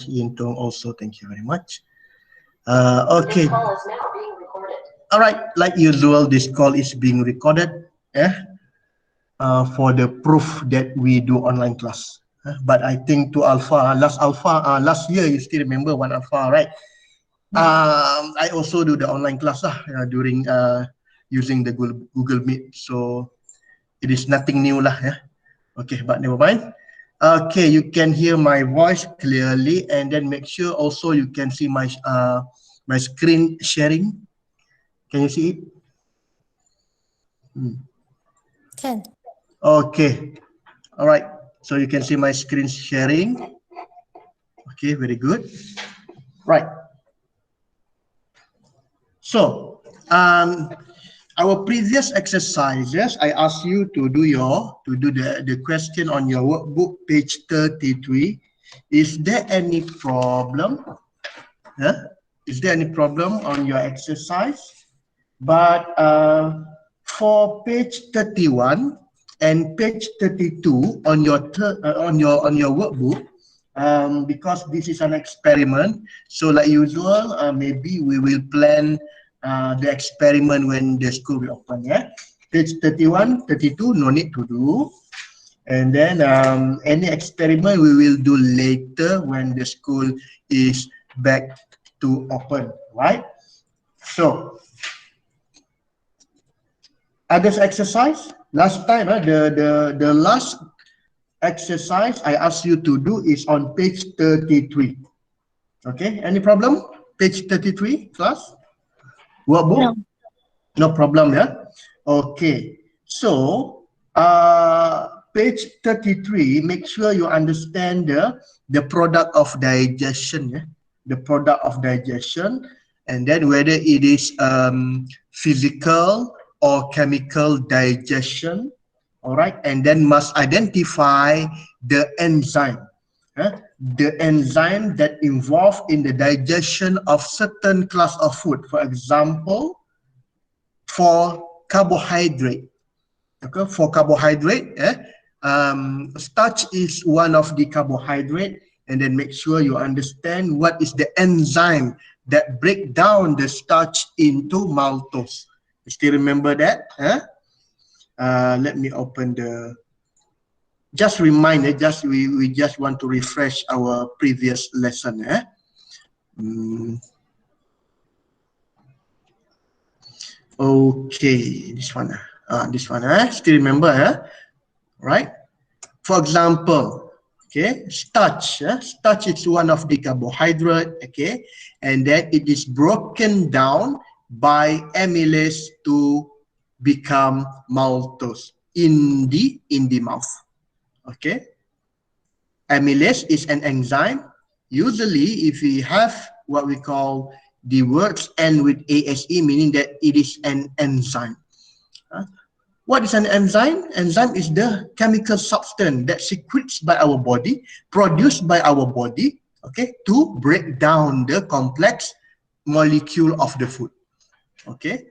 Yintong also, thank you very much. Okay. This call is now being recorded. All right, like usual, this call is being recorded for the proof that we do online class. But I think to last year, you still remember one Alpha, right? I also do the online class during using the Google Meet. So it is nothing new lah. Okay, but never mind. Okay, you can hear my voice clearly, and then make sure also you can see my my screen sharing. Can you see it? Can. Okay. All right. So you can see my screen sharing. Okay, very good. Right. So, our previous exercises, I asked you to do the question on your workbook, page 33. Is there any problem? Is there any problem on your exercise? But for page 31 and page 32 on your workbook, because this is an experiment, so like usual, maybe we will plan the experiment when the school will open. Page 31, 32, no need to do. And then any experiment we will do later when the school is back to open, right? So, others exercise. Last time, the last exercise I asked you to do is on page 33. Okay, any problem? Page 33, class? Workbook? No problem, yeah? Okay, so page 33, make sure you understand the product of digestion, the product of digestion, and then whether it is physical or chemical digestion. All right, and then must identify the enzyme, the enzyme that involved in the digestion of certain class of food. For example, for carbohydrate, okay, for carbohydrate, starch is one of the carbohydrate, and then make sure you understand what is the enzyme that break down the starch into maltose. You still remember that? Let me open the, just remind it, we just want to refresh our previous lesson. Okay, this one, still remember, right? For example, okay, starch, starch is one of the carbohydrate, okay, and then it is broken down by amylase to become maltose in the mouth. Okay, amylase is an enzyme. Usually, if we have what we call the words end with ASE, meaning that it is an enzyme. What is an enzyme? Enzyme is the chemical substance that secretes by our body, produced by our body, okay, to break down the complex molecule of the food. Okay,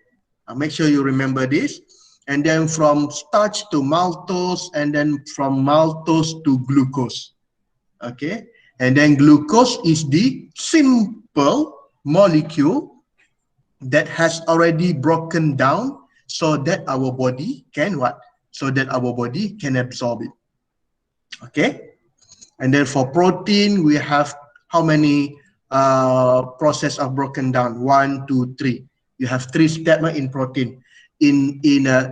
make sure you remember this. And then from starch to maltose, and then from maltose to glucose. Okay, and then glucose is the simple molecule that has already broken down so that our body can what? So that our body can absorb it. Okay, and then for protein, we have how many process of broken down? 1, 2, 3. You have 3 steps in protein. In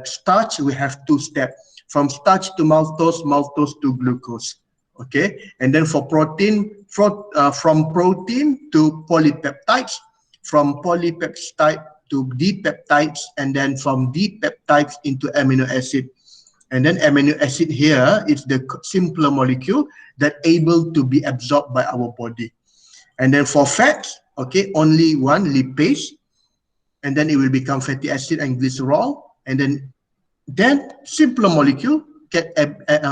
starch, we have 2 steps. From starch to maltose, maltose to glucose. Okay, and then for protein, from protein to polypeptides, from polypeptide to dipeptides, and then from dipeptides into amino acid. And then amino acid here is the simpler molecule that able to be absorbed by our body. And then for fats, okay, only one, lipase, and then it will become fatty acid and glycerol, and then simpler molecule get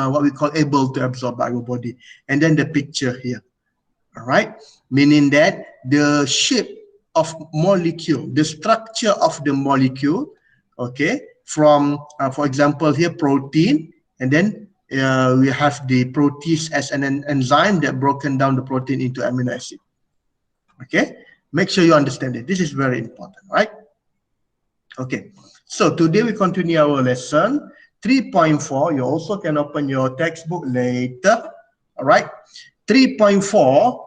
what we call able to absorb by our body. And then the picture here, all right, meaning that the shape of molecule, the structure of the molecule, okay, from for example here protein, and then we have the protease as an enzyme that broken down the protein into amino acid. Okay, make sure you understand it. This is very important, right? Okay, so today we continue our lesson 3.4. You also can open your textbook later. All right, 3.4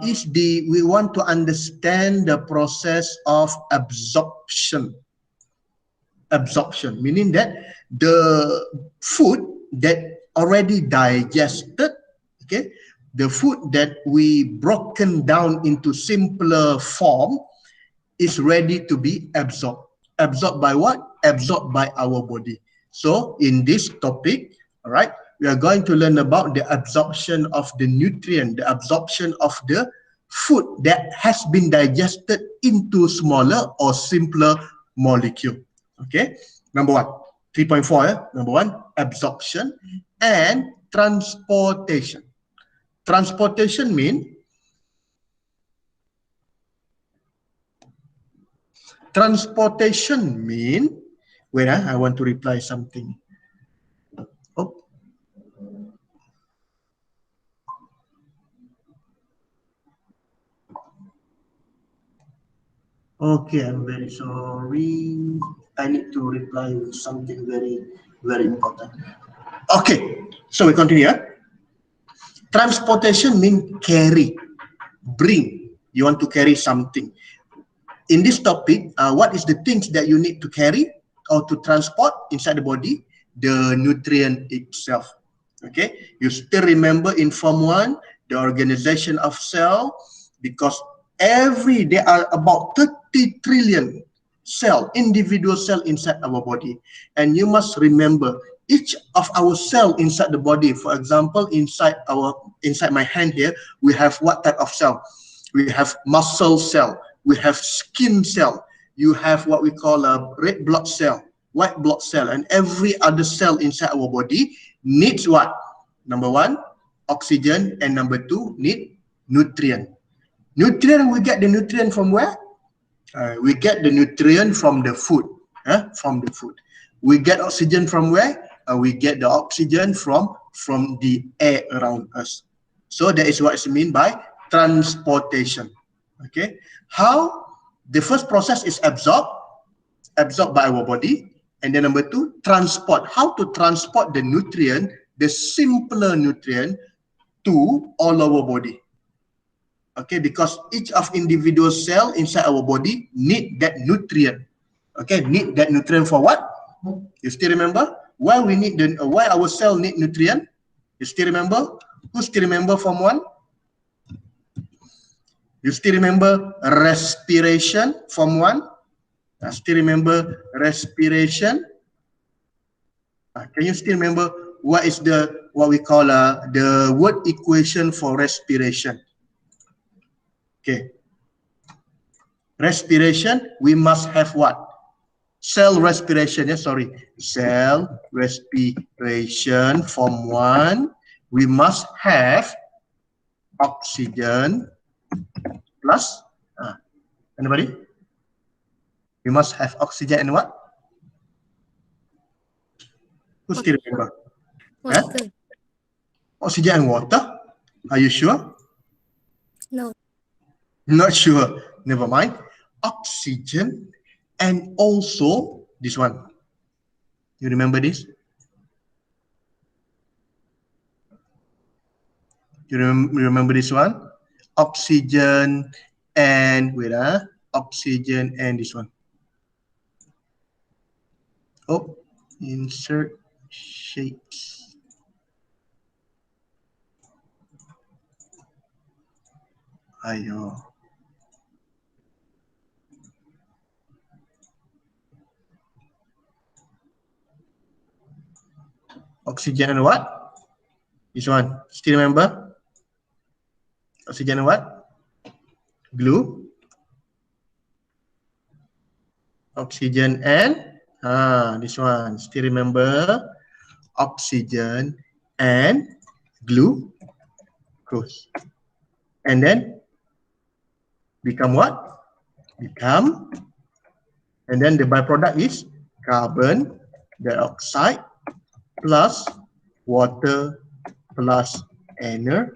is we want to understand the process of absorption. Absorption meaning that the food that already digested, okay, the food that we broken down into simpler form is ready to be absorbed. Absorbed by what? Absorbed by our body. So in this topic, all right, we are going to learn about the absorption of the nutrient, the absorption of the food that has been digested into smaller or simpler molecule. Okay, number one, 3.4, number one, absorption and transportation. Transportation mean wait, I want to reply something. Oh. Okay, I'm very sorry. I need to reply with something very, very important. Okay, so we continue. Transportation means carry, bring. You want to carry something. In this topic, what is the things that you need to carry or to transport inside the body? The nutrient itself. Okay, you still remember in Form 1, the organization of cell, because there are about 30 trillion individual cell inside our body. And you must remember, each of our cell inside the body, for example, inside my hand here, we have what type of cell? We have muscle cell, we have skin cell, you have what we call a red blood cell, white blood cell, and every other cell inside our body needs what? Number one, oxygen, and number two, need nutrient. Nutrient, we get the nutrient from where? We get the nutrient from the food. From the food. We get oxygen from where? We get the oxygen from the air around us. So that is what is meant by transportation. Okay. How? The first process is absorbed by our body. And then number two, transport. How to transport the nutrient, the simpler nutrient, to all our body. Okay, because each of individual cell inside our body need that nutrient. Okay, need that nutrient for what? You still remember why we need why our cell need nutrient? You still remember? Who still remember Form 1? You still remember respiration, Form 1? Still remember respiration? Can you still remember what is what we call the word equation for respiration? Okay. Respiration, we must have what? Cell respiration, cell respiration, Form 1. We must have oxygen plus, anybody? We must have oxygen and what? Who still remember? Water. Oxygen and water? Are you sure? No. Not sure. Never mind. Oxygen and also this one. You remember this? You remember this one? Oxygen and oxygen and this one. Oh, insert shapes. Ayo. Oxygen and what? This one. Still remember? Oxygen and what? Glue. Oxygen and this one. Still remember? Oxygen and glucose. And then become what? And then the byproduct is carbon dioxide plus water plus energy.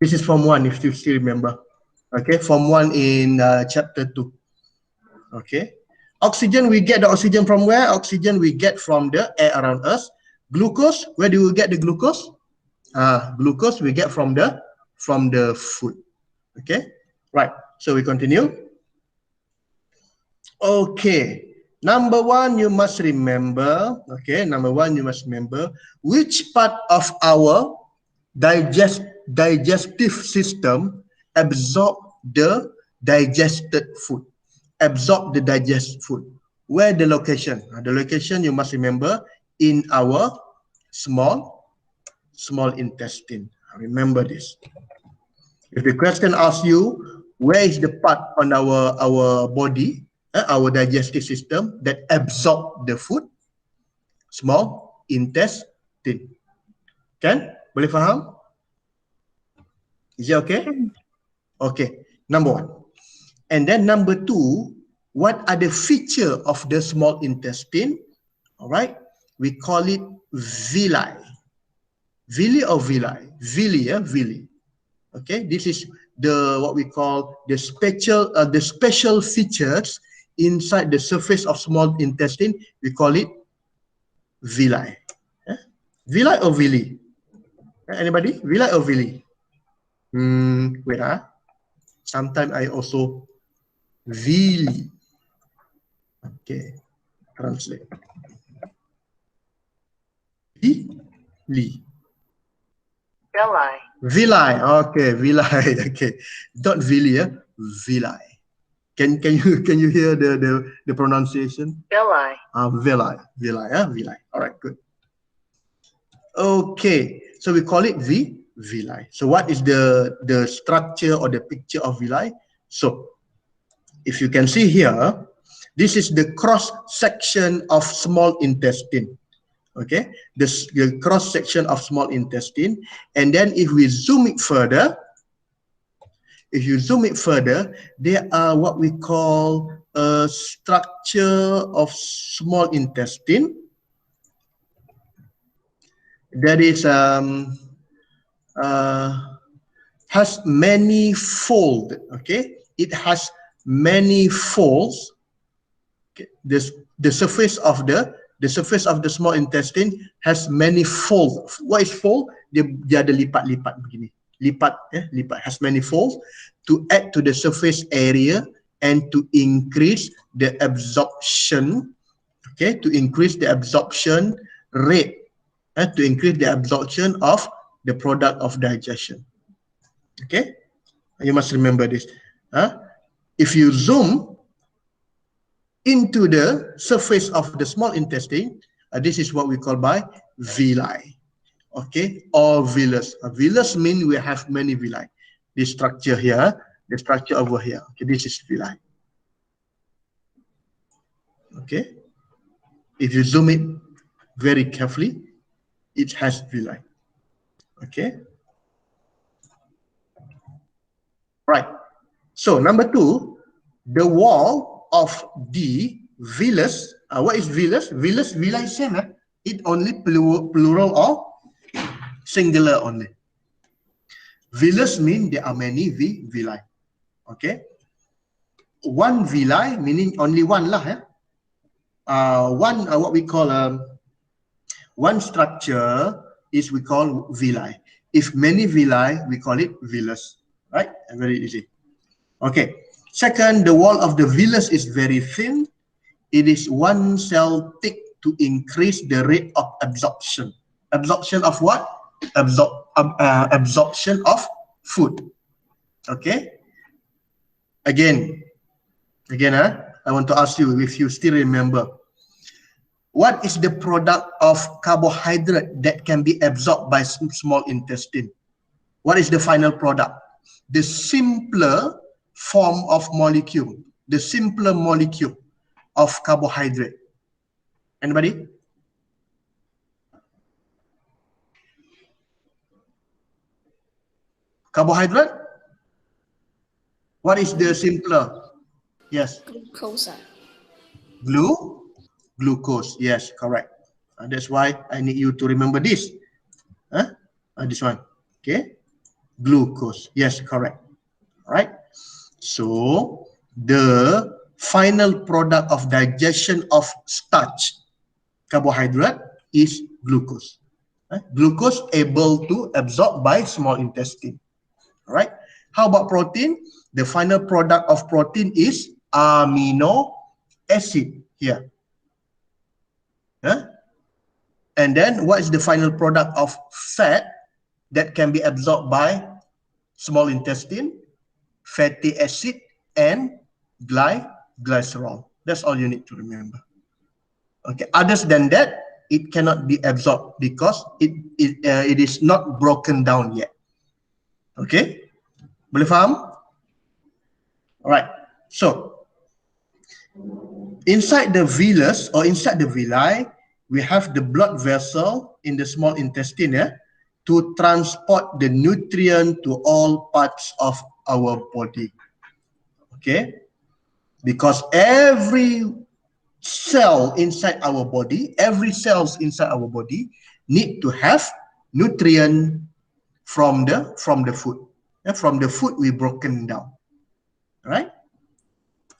This is Form 1, if you still remember. Okay, Form 1 in chapter 2. Okay. Oxygen, we get the oxygen from where? Oxygen we get from the air around us. Glucose, where do we get the glucose? Glucose we get from the food. Okay, right. So we continue. Okay. Number one, you must remember. Okay, number one, you must remember which part of our digestive system absorb the digested food. Absorb the digested food. Where the location? The location you must remember in our small intestine. Remember this. If the question asks you where is the part on our body, our digestive system that absorb the food, small intestine. Kan? Boleh faham? Is it okay? Okay. Number one. And then number two, what are the feature of the small intestine? All right. We call it villi. Villi or villi? Villi, villi. Okay. This is what we call the special features inside the surface of small intestine. We call it villi. Villi or villi? Anybody? Villi or villi? Wait. Sometimes I also villi. Okay. Translate. Villi. Villi. Okay. Villi. Okay. Not villi. Villi. Can you hear the pronunciation? Villi. Villi. Villi. Villi. All right. Good. Okay. So we call it villi. So what is the structure or the picture of villi? So if you can see here, this is the cross section of small intestine. Okay, the cross section of small intestine, and then if we zoom it further, there are what we call a structure of small intestine that is has many fold. Okay, it has many folds. Okay. The surface of the small intestine has many folds. What is fold? Dia ada lipat-lipat begini. Lipat has many folds to add to the surface area and to increase the absorption. Okay, to increase the absorption rate, to increase the absorption of the product of digestion. Okay, you must remember this. If you zoom into the surface of the small intestine, this is what we call by villi. Okay, or villus. Villus means we have many villi. This structure here, the structure over here. Okay, this is villi. Okay, if you zoom it very carefully, it has villi. Okay. Right. So number two, the wall of the villus. What is villus? Villi same. It only plural or singular only. Villus mean there are many villi. Okay. One villi meaning only one lah. One what we call one structure is we call villi. If many villi, we call it villus. Right? Very easy. Okay. Second, the wall of the villus is very thin. It is one cell thick to increase the rate of absorption. Absorption of what? Absorption of food. Okay. Again, I want to ask you if you still remember. What is the product of carbohydrate that can be absorbed by small intestine? What is the final product? The simpler form of molecule, the simpler molecule of carbohydrate. Anybody? Carbohydrate? What is the simpler? Yes. Glucose. Glucose. Yes, correct. That's why I need you to remember this. This one. Okay. Glucose. Yes, correct. All right. So the final product of digestion of starch, carbohydrate, is glucose. Glucose able to absorb by small intestine. All right. How about protein? The final product of protein is amino acid here. And then what is the final product of fat that can be absorbed by small intestine? Fatty acid and glycerol. That's all you need to remember. Okay. Other than that, it cannot be absorbed because it is not broken down yet. Okay. Boleh faham? All right. So inside the villus or inside the villi, we have the blood vessel in the small intestine to transport the nutrient to all parts of our body. Okay. Because every cell inside our body, need to have nutrient from the food. From the food we broken down. Right?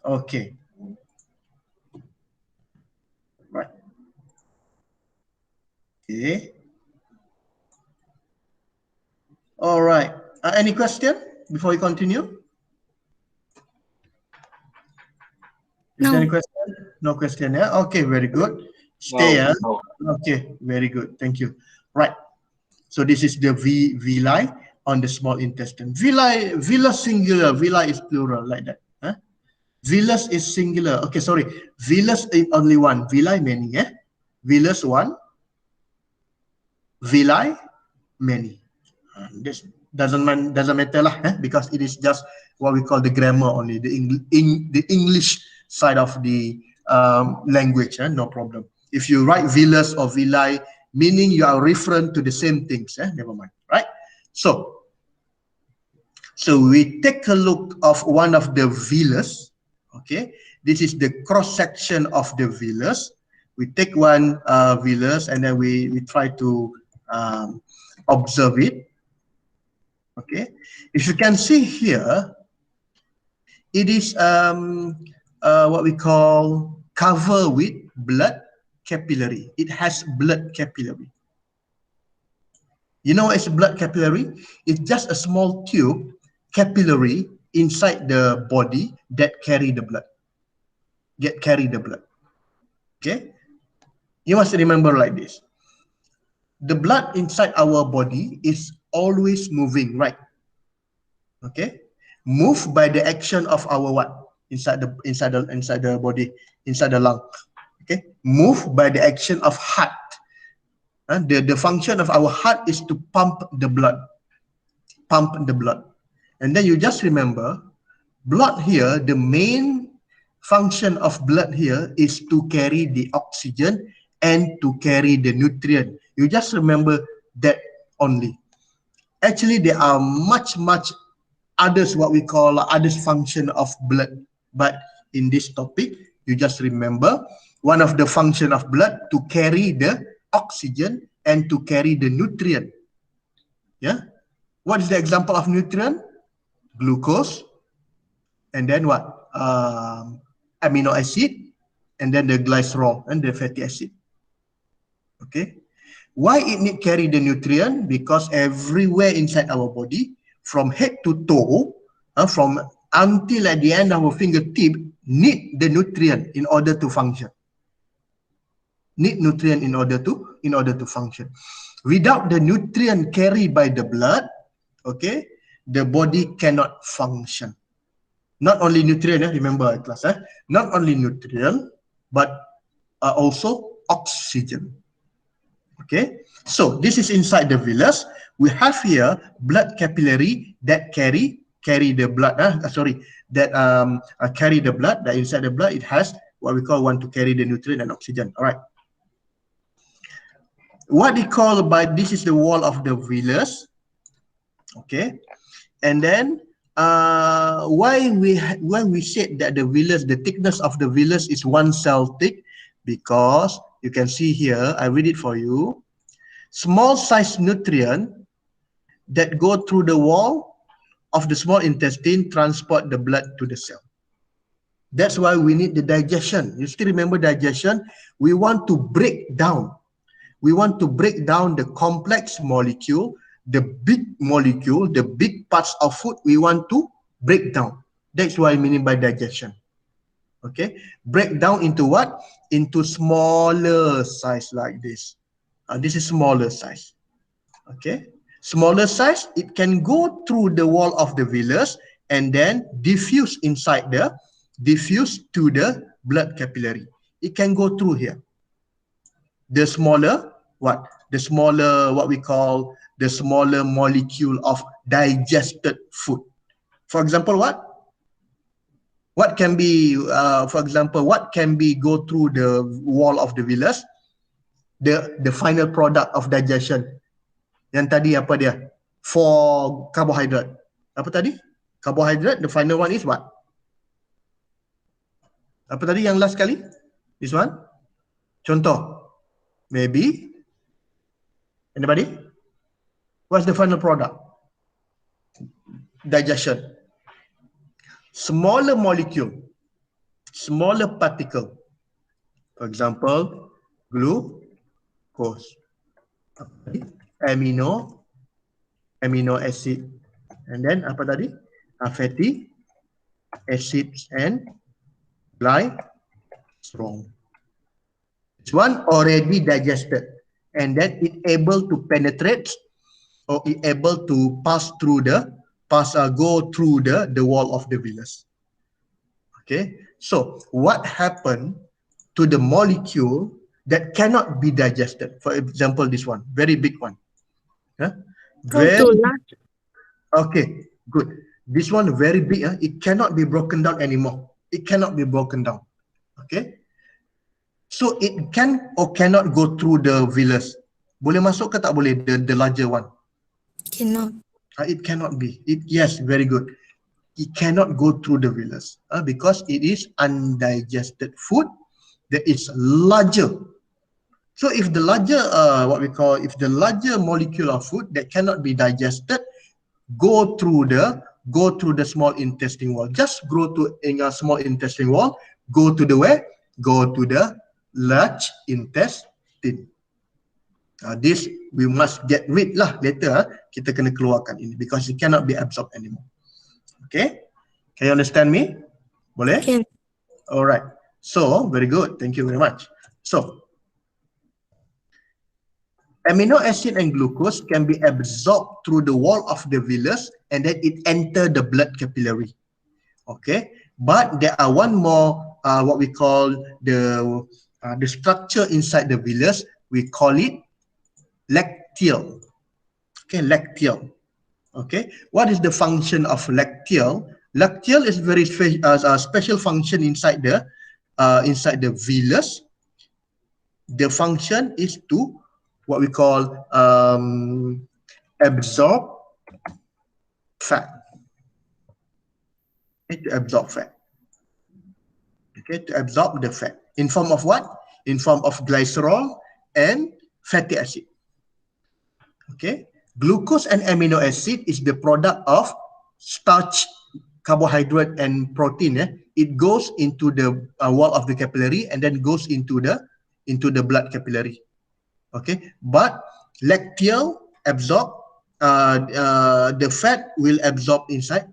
Okay. Right. Okay. All right. Any question before we continue? Is there any question? No question, yeah? Okay, very good. Stay, No. Okay, very good. Thank you. Right. So this is the villi on the small intestine. Villi singular, villi is plural, like that. Villus is singular. Okay, sorry. Villus is only one. Villi many, Villus one. Villi many. This doesn't matter lah, because it is just what we call the grammar only, the English side of the language. No problem. If you write villus or villi, meaning you are referring to the same things. Never mind. Right? So we take a look of one of the villus. Okay, this is the cross section of the villus. We take one villus and then we try to observe it. Okay, if you can see here, it is what we call cover with blood capillary. It has blood capillary. You know what is blood capillary? It's just a small tube capillary inside the body that carry the blood. Okay, you must remember like this. The blood inside our body is always moving, right? Okay, move by the action of our what? Inside the body, inside the lung. Okay, move by the action of heart. The function of our heart is to pump the blood. And then you just remember, blood here, the main function of blood here is to carry the oxygen and to carry the nutrient. You just remember that only. Actually, there are much others, what we call others function of blood. But in this topic, you just remember one of the function of blood to carry the oxygen and to carry the nutrient. Yeah. What is the example of nutrient? Glucose, and then what? Amino acid, and then the glycerol and the fatty acid. Okay. Why it need carry the nutrient? Because everywhere inside our body, from head to toe, from until at the end of our fingertip, need the nutrient in order to function. Need nutrient in order to function. Without the nutrient carried by the blood, okay, the body cannot function. Not only nutrient, remember class, not only nutrient, but also oxygen. Okay, so this is inside the villus. We have here blood capillary that carry the blood. Carry the blood. That inside the blood, it has what we call one to carry the nutrient and oxygen. All right. What we call by this is the wall of the villus. Okay, and then when we said that the villus, the thickness of the villus is 1 cell thick, because you can see here, I read it for you. Small size nutrient that go through the wall of the small intestine transport the blood to the cell. That's why we need the digestion. You still remember digestion? We want to break down. We want to break down the complex molecule, the big molecule, the big parts of food we want to break down. That's what I mean by digestion. Okay, break down into what? Into smaller size like this. This is smaller size. Okay, smaller size, it can go through the wall of the villus and then diffuse inside diffuse to the blood capillary. It can go through here. The smaller, what? The smaller, what we call the smaller molecule of digested food. For example, what? What can be, for example, what can be go through the wall of the villus? The final product of digestion. Yang tadi apa dia? For carbohydrate. Apa tadi? Carbohydrate, the final one is what? Apa tadi yang last kali? This one? Contoh. Maybe. Anybody? What's the final product? Digestion. Smaller molecule, smaller particle. For example, glucose, amino acid, and then apa tadi? Fatty acids and glycerol. This one already digested, and then it able to penetrate or it able to pass through go through the wall of the villus. Okay, so what happened to the molecule that cannot be digested? For example, this one, very big one. Okay, good. This one very big. It cannot be broken down anymore. It cannot be broken down. Okay, so it can or cannot go through the villus. Boleh masuk ke tak boleh the larger one? Cannot. It cannot be. Yes, very good. It cannot go through the villus because it is undigested food that is larger. So if the larger, if the larger molecule of food that cannot be digested go through the small intestine wall, just go to in a small intestine wall, go to the where? Go to the large intestine. This we must get rid lah later. Kita kena keluarkan ini because it cannot be absorbed anymore. Okay, can you understand me? Boleh? Can. Alright. So very good. Thank you very much. So amino acid and glucose can be absorbed through the wall of the villus and then it enter the blood capillary. Okay, but there are one more what we call the structure inside the villus. We call it lacteal. Okay, lacteal. Okay, what is the function of lacteal? Lacteal is very special function inside the villus. The function is to what we call absorb fat. Okay, to absorb fat. Okay, to absorb the fat in form of what? In form of glycerol and fatty acid. Okay, glucose and amino acid is the product of starch, carbohydrate, and protein. It goes into the wall of the capillary and then goes into the blood capillary. Okay, but lacteal absorb the fat will absorb inside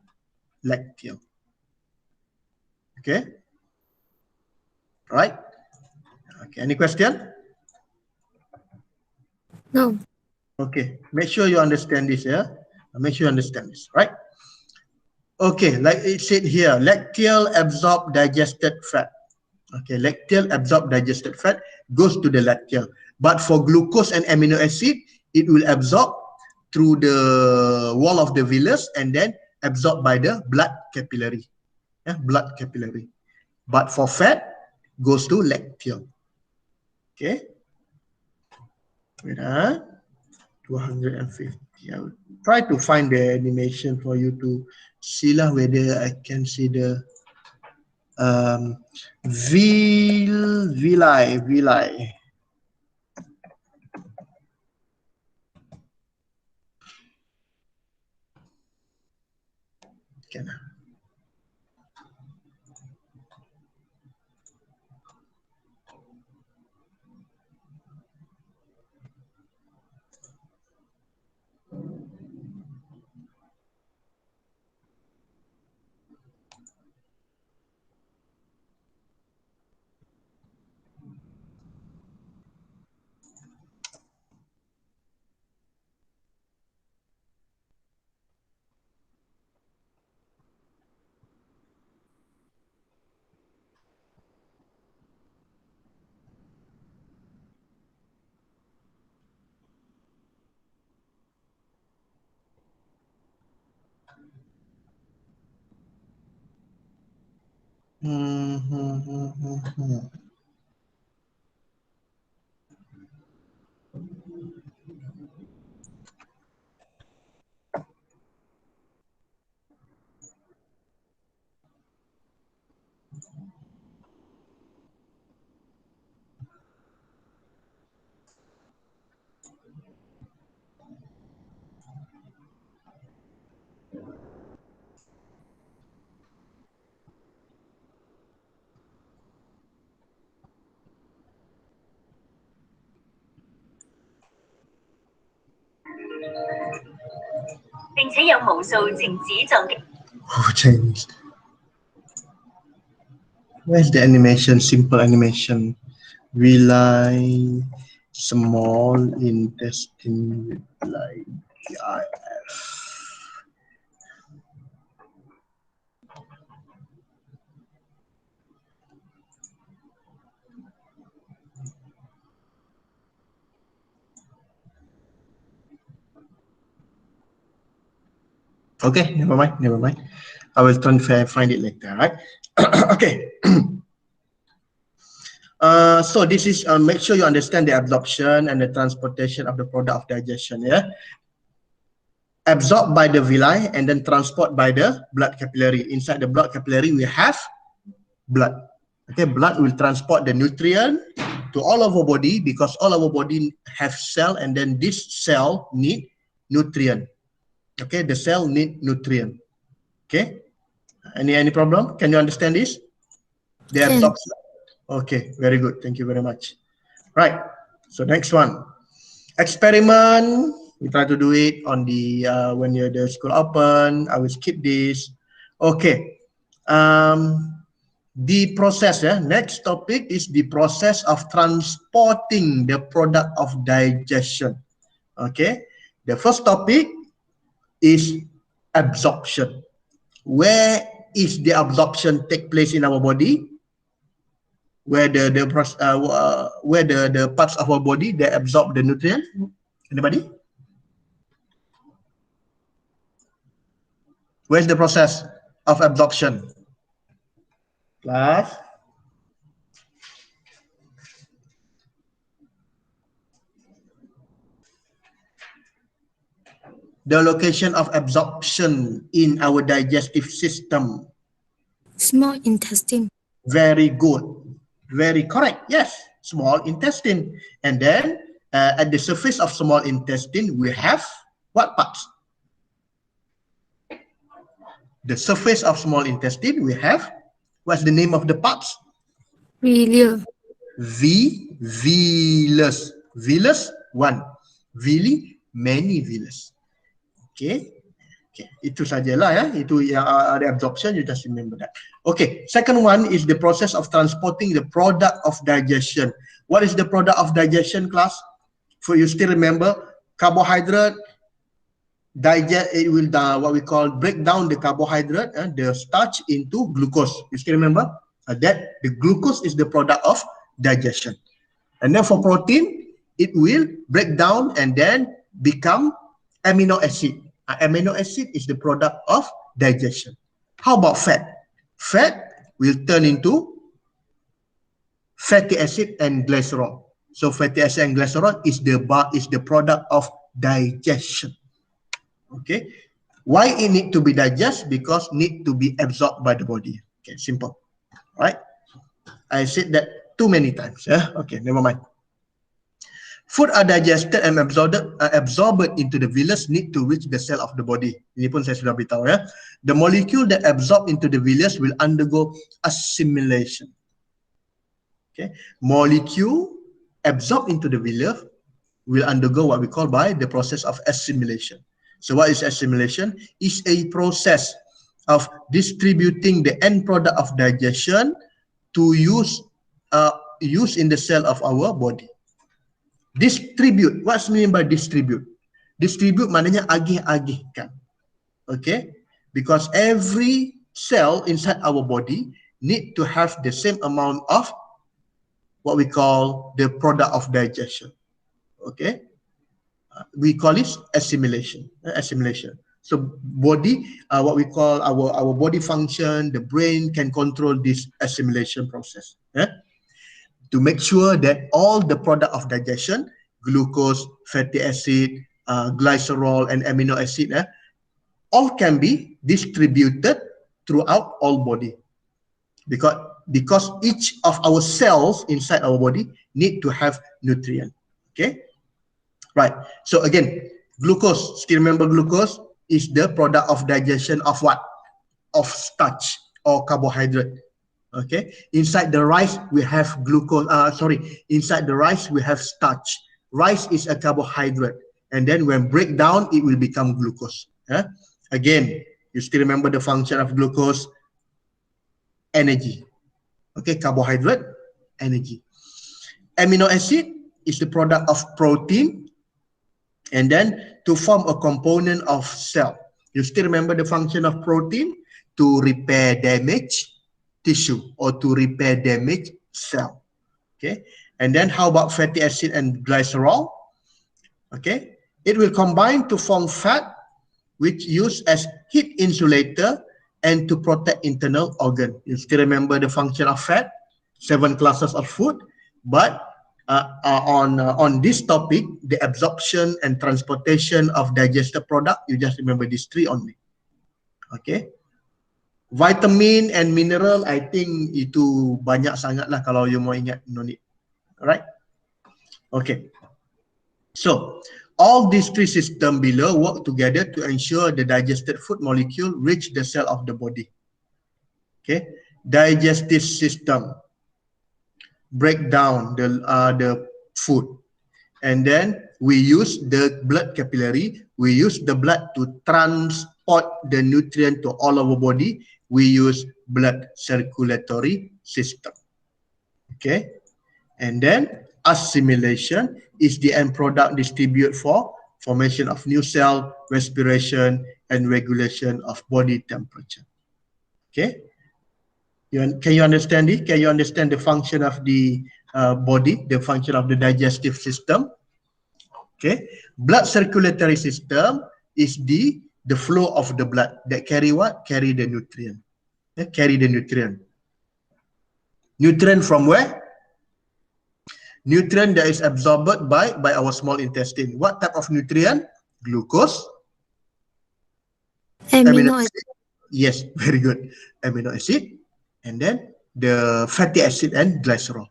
lacteal. Okay, right? Okay, any question? No. Okay, make sure you understand this, yeah? Make sure you understand this, right? Okay, like it said here, lacteal absorb digested fat. Okay, lacteal absorb digested fat goes to the lacteal. But for glucose and amino acid, it will absorb through the wall of the villus and then absorbed by the blood capillary. Yeah, blood capillary. But for fat, goes to lacteal. Okay. Wait, 250. I will try to find the animation for you to see lah whether I can see the villi. Can. Oh, Chinese. Where's the animation? Simple animation. Villi, small intestine, like IF. Okay, never mind, never mind. I will try and find it later, right? Okay. So this is, make sure you understand the absorption and the transportation of the product of digestion, yeah? Absorbed by the villi and then transport by the blood capillary. Inside the blood capillary, we have blood. Okay, blood will transport the nutrient to all of our body because all of our body have cell and then this cell need nutrient. Okay, the cell need nutrient. Okay, any problem? Can you understand this? The absorption. Okay, very good. Thank you very much. Right. So next one, experiment. We try to do it on the when the school open. I will skip this. Okay. The process. Next topic is the process of transporting the product of digestion. Okay. The first topic is absorption. Where is the absorption take place in our body? Where the parts of our body that absorb the nutrient? Anybody? Where's the process of absorption? Class? The location of absorption in our digestive system. Small intestine. Very good. Very correct. Yes, small intestine. And then at the surface of small intestine, we have what parts? The surface of small intestine, we have, what's the name of the parts? Villi. Villus. Villus, one. Villi, many villus. Okay. Okay, itu sajalah ya. Itu yang ada absorption, you just remember that. Okay, second one is the process of transporting the product of digestion. What is the product of digestion, class? For you still remember, carbohydrate, digest, it will what we call break down the carbohydrate, the starch into glucose. You still remember? That the glucose is the product of digestion. And then for protein, it will break down and then become amino acid. Amino acid is the product of digestion. How about fat? Fat will turn into fatty acid and glycerol. So fatty acid and glycerol is the product of digestion. Okay. Why it need to be digested? Because need to be absorbed by the body. Okay, simple. Right? I said that too many times. Yeah. Okay, never mind. Food are digested and absorbed into the villus need to reach the cell of the body. Ini pun saya sudah beritahu ya. The molecule that absorb into the villus will undergo assimilation. Okay, molecule absorbed into the villus will undergo what we call by the process of assimilation. So what is assimilation? Is a process of distributing the end product of digestion to use in the cell of our body. Distribute. What's mean by distribute? Distribute maknanya agih-agihkan. Okay? Because every cell inside our body need to have the same amount of what we call the product of digestion. Okay? We call it assimilation. So body, what we call our body function, the brain can control this assimilation process. To make sure that all the product of digestion, glucose, fatty acid, glycerol, and amino acid, all can be distributed throughout all body. Because each of our cells inside our body need to have nutrient. Okay? Right. So again, glucose, still remember glucose is the product of digestion of what? Of starch or carbohydrate. Okay, inside the rice we have glucose. Inside the rice we have starch. Rice is a carbohydrate, and then when break down, it will become glucose. Again, you still remember the function of glucose? Energy. Okay, carbohydrate, energy. Amino acid is the product of protein, and then to form a component of cell. You still remember the function of protein? To repair damaged tissue or to repair damaged cell. Okay, and then how about fatty acid and glycerol? Okay, it will combine to form fat, which used as heat insulator and to protect internal organ. You still remember the function of fat? 7 classes of food, but on this topic, the absorption and transportation of digested product, you just remember these 3 only. Okay. Vitamin and mineral, I think itu banyak sangat lah kalau you mau ingat, no need. Alright? Okay. So, all these 3 systems below work together to ensure the digested food molecule reach the cell of the body. Okay? Digestive system break down the food. And then we use the blood capillary, we use the blood to transport the nutrient to all our body. We use blood circulatory system. Okay, and then assimilation is the end product distribute for formation of new cell, respiration, and regulation of body temperature. Okay, can you understand it? Can you understand the function of the body, the function of the digestive system? Okay, blood circulatory system is the flow of the blood that carry what? Carry the nutrient. Carry the nutrient. Nutrient from where? Nutrient that is absorbed by our small intestine. What type of nutrient? Glucose. Amino acid. Yes, very good. Amino acid. And then the fatty acid and glycerol.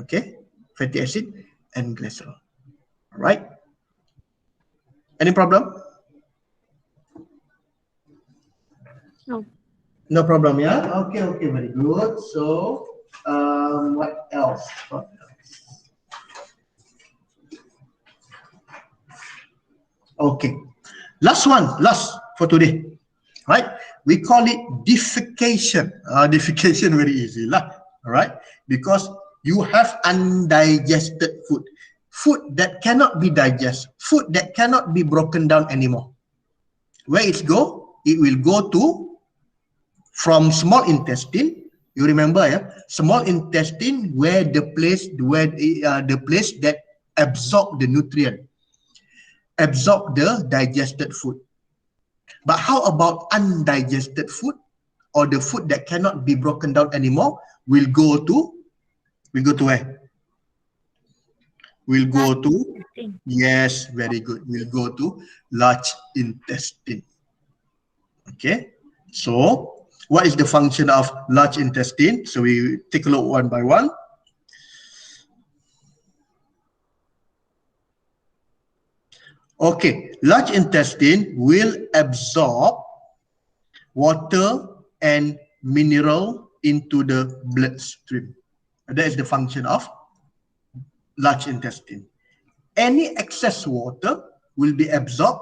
Okay, fatty acid and glycerol. All right. Any problem? No. No problem, yeah? Okay, very good. So, what else? Okay, last for today, right? We call it defecation. Defecation very easy lah, all right? Because you have undigested food. Food that cannot be digested, food that cannot be broken down anymore. Where it go? It will go to from small intestine. You remember, yeah? Small intestine where the place that absorb the nutrient, absorb the digested food. But how about undigested food or the food that cannot be broken down anymore? Will go to where? Will go to, yes, very good. Will go to large intestine. Okay, so what is the function of large intestine? So we take a look one by one. Okay, large intestine will absorb water and mineral into the bloodstream. That is the function of large intestine. Any excess water will be absorbed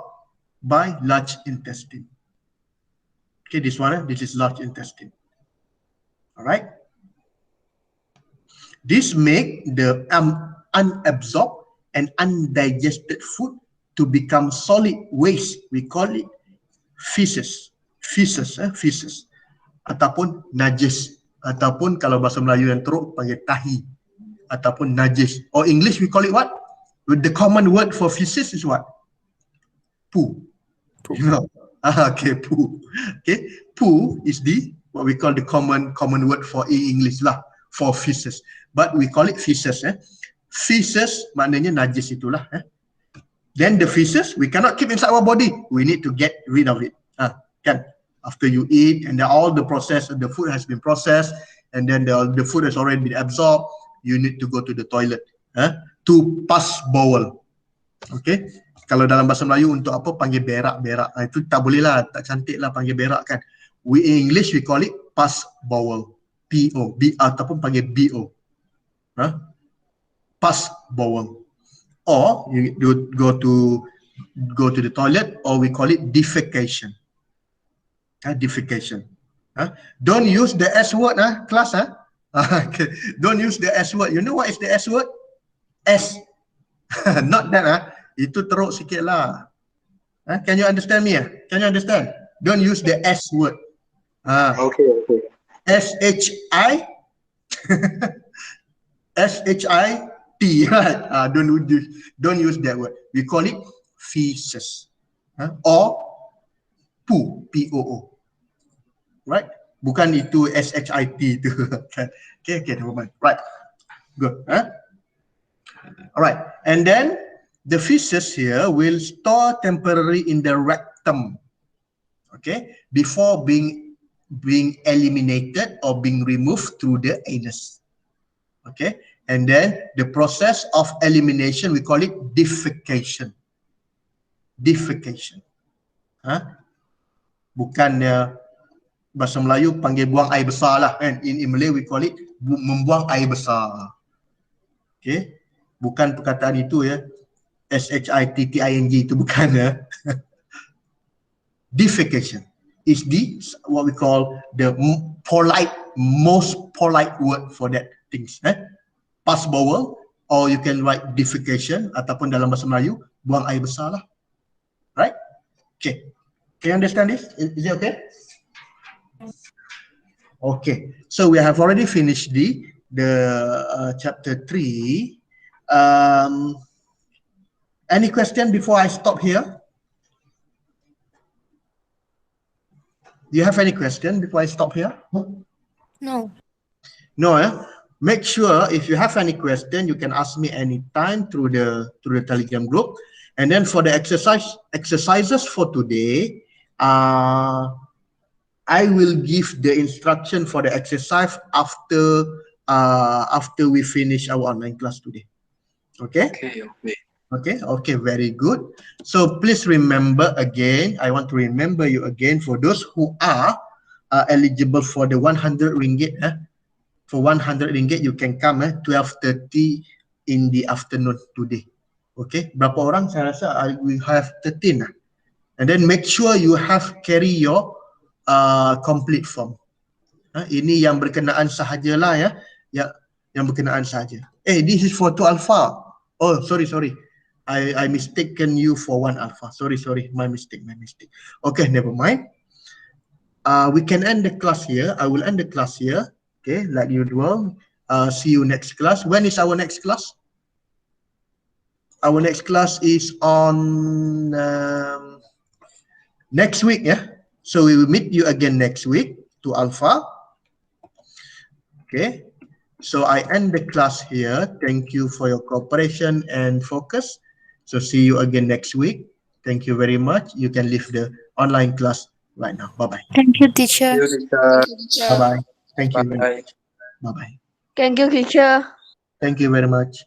by large intestine. Okay, this one, this is large intestine. All right. This make the unabsorbed and undigested food to become solid waste. We call it feces. Feces. Ataupun najis. Ataupun kalau bahasa Melayu yang teruk panggil tahi. Ataupun najis. Or English we call it what? The common word for feces is what? Poo. You know? Okay, poo. Okay, poo is the what we call the common word for English lah, for feces. But we call it feces. Feces maknanya najis itulah. Then the feces we cannot keep inside our body. We need to get rid of it. Kan? After you eat and then all the process, the food has been processed and then the food has already been absorbed, you need to go to the toilet to pass bowel. Okay? Kalau dalam bahasa Melayu untuk apa panggil berak. Itu tak boleh lah, tak cantik lah panggil berak kan. We in English we call it pass bowel. P-O, B ataupun panggil B-O. Pass bowel. Or you go to the toilet, or we call it defecation. Defecation. Don't use the S word, class. Okay. Don't use the S word. You know what is the S word? S. Not that. Itu teruk sikit lah. Can you understand me? Can you understand? Don't use the S word. Okay. S-H-I S-H-I-T, right? Don't use that word. We call it feces. Or poo, P-O-O. Right? Bukan itu S-H-I-T itu. Okay, never mind. Right. Good. Alright. And then the feces here will store temporarily in the rectum. Okay, before being eliminated or being removed through the anus. Okay, and then the process of elimination we call it defecation. Defecation. Bukannya bahasa Melayu panggil buang air besar lah kan. In Malay we call it membuang air besar. Okay, bukan perkataan itu ya. S-H-I-T-T-I-N-G itu bukan ya. Defecation is the what we call the most polite word for that things. Pass bowel, or you can write defecation, ataupun dalam bahasa Melayu buang air besar lah. Right? Okay. Can you understand this? Is it okay? Okay. So we have already finished the chapter 3. Any question before I stop here? Do you have any question before I stop here? No. No, Make sure if you have any question, you can ask me anytime through the Telegram group. And then for the exercises for today, I will give the instruction for the exercise after we finish our online class today. Okay? Okay, very good. So please remember again, I want to remember you again, for those who are eligible for the 100 ringgit. For 100 ringgit, you can come 12:30 in the afternoon today. Okay, berapa orang? Saya rasa we have 13. And then make sure you have carry your complete form. Ini yang berkenaan sahajalah ya. Yang berkenaan sahaja. This is for 2 alpha. Oh, sorry. I mistaken you for 1 alpha. Sorry. My mistake. Okay, never mind. We can end the class here. I will end the class here. Okay, like usual. See you next class. When is our next class? Our next class is on next week, yeah. So we will meet you again next week to alpha. Okay. So I end the class here. Thank you for your cooperation and focus. So see you again next week. Thank you very much. You can leave the online class right now. Bye-bye. Thank you, teacher. Bye-bye. Thank you very much. Bye-bye. Thank you, teacher. Thank you very much.